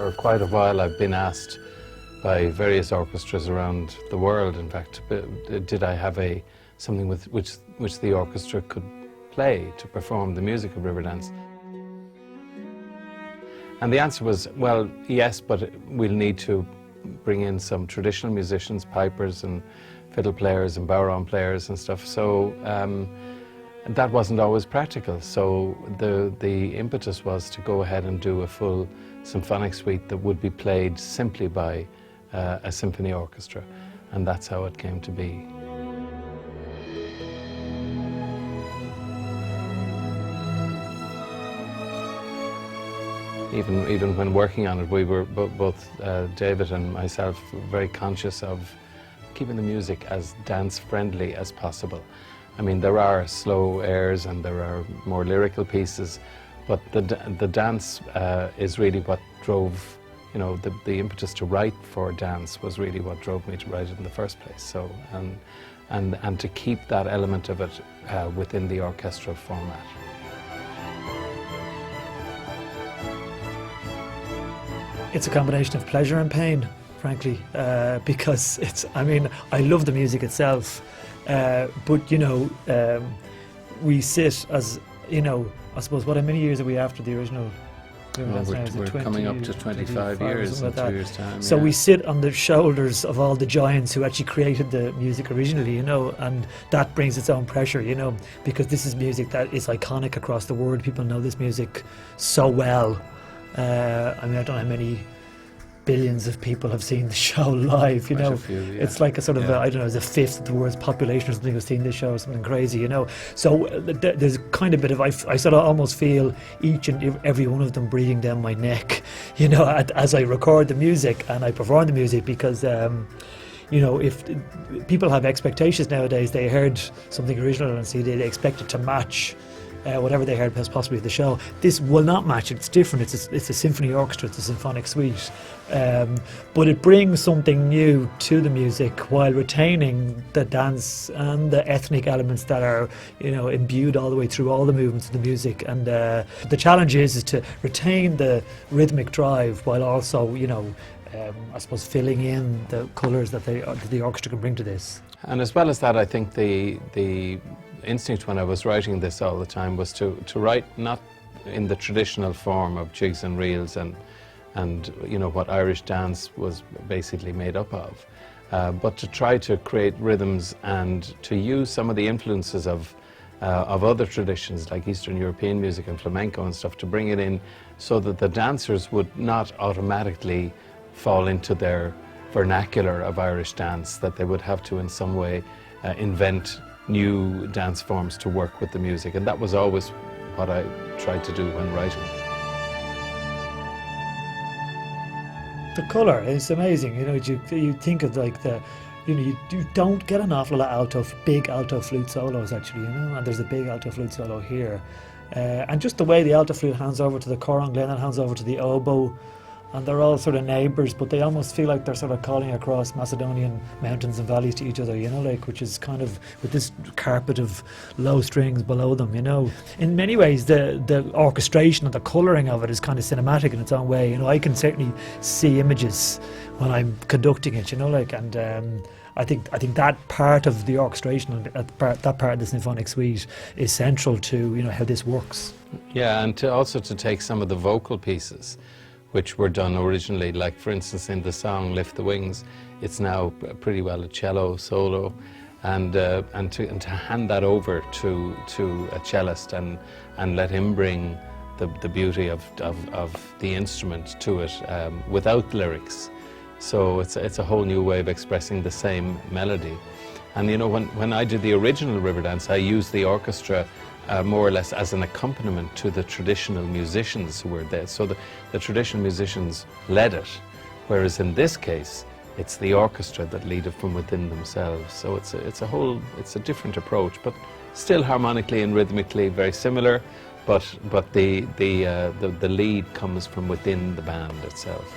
for quite a while I've been asked by various orchestras around the world, in fact, did I have something with which the orchestra could play to perform the music of Riverdance? And the answer was, well, yes, but we'll need to bring in some traditional musicians, pipers and fiddle players and bodhrán players and stuff. So that wasn't always practical. So the impetus was to go ahead and do a full symphonic suite that would be played simply by a symphony orchestra, and that's how it came to be. Even when working on it, we were both David and myself very conscious of keeping the music as dance-friendly as possible. I mean, there are slow airs and there are more lyrical pieces, but the dance is really what drove, you know, the impetus to write for dance was really what drove me to write it in the first place. So, and to keep that element of it within the orchestral format. It's a combination of pleasure and pain, frankly, because I mean, I love the music itself, but, you know, we sit as, you know, I suppose, how many years are we after the original? We're coming up to 25 years in 2 years' time. So yeah. we sit on the shoulders of all the giants who actually created the music originally, you know, and that brings its own pressure, you know, because this is music that is iconic across the world. People know this music so well. I mean, I don't know how many billions of people have seen the show live, you know. Few, yeah. It's like a sort of, I don't know, it's a fifth of the world's population or something who's seen this show, or something crazy, you know. So there's kind of a bit of, I sort of almost feel each and every one of them breathing down my neck, you know, as I record the music and I perform the music, because you know, if people have expectations nowadays, they heard something original and see they expect it to match whatever they heard possibly the show. This will not match it. It's different. It's a symphony orchestra. It's a symphonic suite, but it brings something new to the music while retaining the dance and the ethnic elements that are, you know, imbued all the way through all the movements of the music. And the challenge is to retain the rhythmic drive while also, you know, I suppose filling in the colours that the orchestra can bring to this. And as well as that, I think the instinct when I was writing this all the time was to write not in the traditional form of jigs and reels and you know, what Irish dance was basically made up of, but to try to create rhythms and to use some of the influences of other traditions like Eastern European music and flamenco and stuff, to bring it in so that the dancers would not automatically fall into their vernacular of Irish dance, that they would have to in some way invent new dance forms to work with the music, and that was always what I tried to do when writing. The colour is amazing, you know. You think of like you know, you don't get an awful lot of big alto flute solos actually, you know, and there's a big alto flute solo here, and just the way the alto flute hands over to the choron, Glenn hands over to the oboe, and they're all sort of neighbours, but they almost feel like they're sort of calling across Macedonian mountains and valleys to each other, you know, like, which is kind of with this carpet of low strings below them, you know. In many ways, the orchestration and the colouring of it is kind of cinematic in its own way, you know. I can certainly see images when I'm conducting it, you know, like, and I think that part of the orchestration and that part of the symphonic suite is central to, you know, how this works. Yeah, and also to take some of the vocal pieces which were done originally, like for instance in the song Lift the Wings, it's now pretty well a cello solo, and to hand that over to a cellist and let him bring the beauty of the instrument to it without lyrics. So it's a whole new way of expressing the same melody. And you know, when I did the original Riverdance, I used the orchestra more or less as an accompaniment to the traditional musicians who were there. So the traditional musicians led it, whereas in this case, it's the orchestra that lead it from within themselves. So it's a different approach, but still harmonically and rhythmically very similar, but the lead comes from within the band itself.